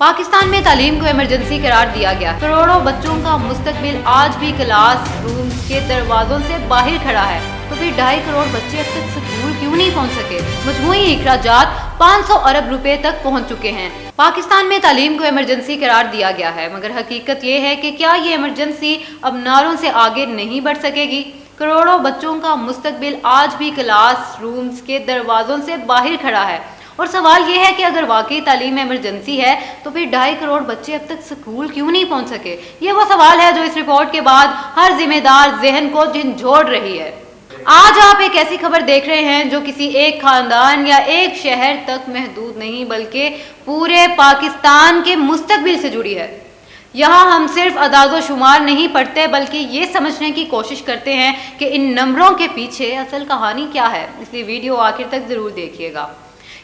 पाकिस्तान में तालीम को इमरजेंसी करार दिया गया। करोड़ों बच्चों का मुस्तकबिल आज भी क्लास रूम के दरवाजों से बाहर खड़ा है, तो फिर 2.5 करोड़ बच्चे अब तक स्कूल क्यों नहीं पहुंच सके? मजमूई इखराजात 500 अरब रुपए तक पहुंच चुके हैं। पाकिस्तान में तालीम को इमरजेंसी करार दिया गया है, मगर हकीकत ये है कि क्या ये इमरजेंसी अब नारों से आगे नहीं बढ़ सकेगी? करोड़ों बच्चों का मुस्तकबिल आज भी क्लास रूम्स के दरवाजों से बाहर खड़ा है, और सवाल ये है कि अगर वाकई तालीम में इमरजेंसी है तो फिर 2.5 करोड़ बच्चे अब तक स्कूल क्यों नहीं पहुंच सके? ये वो सवाल है जो इस रिपोर्ट के बाद हर जिम्मेदार ज़हन को झंझोड़ रही है। आज आप एक ऐसी खबर देख रहे हैं जो किसी एक खानदान या एक शहर तक महदूद नहीं, बल्कि पूरे पाकिस्तान के मुस्तकबिल से जुड़ी है। यहाँ हम सिर्फ अदाद शुमार नहीं पढ़ते, बल्कि ये समझने की कोशिश करते हैं कि इन नंबरों के पीछे असल कहानी क्या है। इसलिए वीडियो आखिर तक ज़रूर देखिएगा।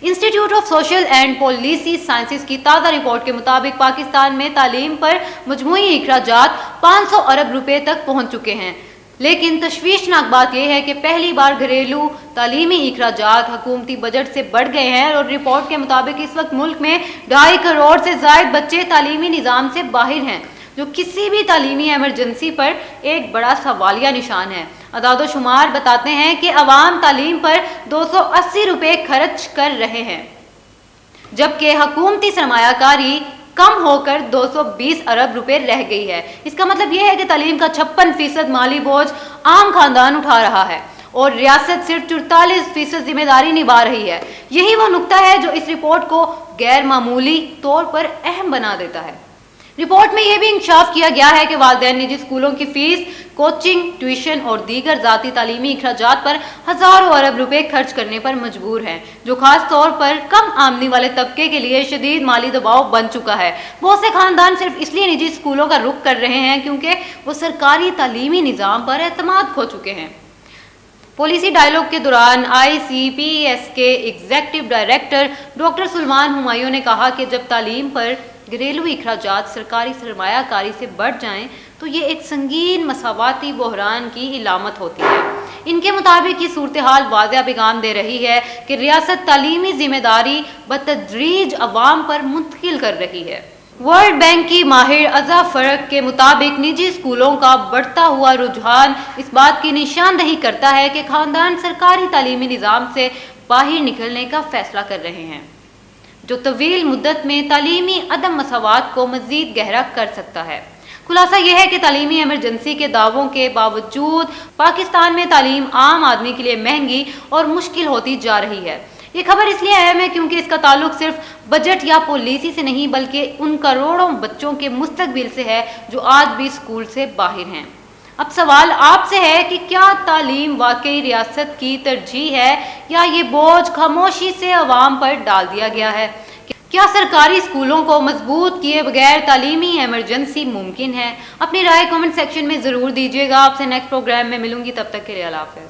Institute of social and policy sciences की ताज़ा रिपोर्ट के मुताबिक पाकिस्तान में तालीम पर मजमूई इखराजात 500 अरब रुपए तक पहुंच चुके हैं। लेकिन तशवीशनाक बात यह है कि पहली बार घरेलू तालीमी इखराजात हुकूमती बजट से बढ़ गए हैं, और रिपोर्ट के मुताबिक इस वक्त मुल्क में 2.5 करोड़ से ज़ायद बच्चे तालीमी निज़ाम से बाहर हैं, जो किसी भी तालीमी एमरजेंसी पर एक बड़ा सवालिया निशान है। अदाद शुमार बताते हैं कि अवाम तालीम पर 280 रुपए खर्च कर रहे हैं, जबकि हुकूमती सरमायाकारी कम होकर 220 अरब रुपए रह गई है। इसका मतलब यह है कि तालीम का 56% माली बोझ आम खानदान उठा रहा है, और रियासत सिर्फ 44% जिम्मेदारी निभा रही है। यही वो नुक्ता है जो इस रिपोर्ट को गैर मामूली तौर पर अहम बना देता है। रिपोर्ट में यह भी इंकशाफ किया गया है कि वालिदैन निजी स्कूलों की फीस, कोचिंग, ट्यूशन और दीगर जाती तालीमी इखराजात पर हज़ारों अरब रुपए खर्च करने पर मजबूर हैं, जो खास तौर पर कम आमदनी वाले तबके के लिए शदीद माली दबाव बन चुका है। बहुत से खानदान सिर्फ इसलिए निजी स्कूलों का रुख कर रहे हैं क्योंकि वो सरकारी तालीमी निज़ाम पर एतमाद खो चुके हैं। पॉलिसी डायलॉग के दौरान ICPS के executive director doctor Suleman Humayun ने कहा कि जब तालीम पर घरेलू इखराजात सरकारी सरमायाकारी से बढ़ जाएं तो ये एक संगीन मसावाती बहरान की इलामत होती है। इनके मुताबिक ये सूरत हाल वाज़ेह पैगाम दे रही है कि रियासत तालीमी जिम्मेदारी बतदरीज अवाम पर मुंतकिल कर रही है। वर्ल्ड बैंक की माहिर अज़ा फ़रक के मुताबिक निजी स्कूलों का बढ़ता हुआ रुझान इस बात की निशानदही करता है कि खानदान सरकारी तालीमी निज़ाम से बाहर निकलने का फैसला कर रहे हैं, जो तवील मुद्दत में तालीमी अदम मसावात को मज़ीद गहरा कर सकता है। खुलासा यह है कि तालीमी एमरजेंसी के दावों के बावजूद पाकिस्तान में तालीम आम आदमी के लिए महंगी और मुश्किल होती जा रही है। ये खबर इसलिए अहम है क्योंकि इसका ताल्लुक सिर्फ बजट या पॉलिसी से नहीं, बल्कि उन करोड़ों बच्चों के मुस्तकबिल से है जो आज भी स्कूल से बाहर हैं। अब सवाल आपसे है कि क्या तालीम वाकई रियासत की तरजीह है, या ये बोझ खामोशी से अवाम पर डाल दिया गया है? क्या सरकारी स्कूलों को मजबूत किए बगैर तालीमी एमरजेंसी मुमकिन है? अपनी राय कमेंट सेक्शन में ज़रूर दीजिएगा। आपसे नेक्स्ट प्रोग्राम में मिलूंगी, तब तक के लिए अल्लाह हाफ़िज़।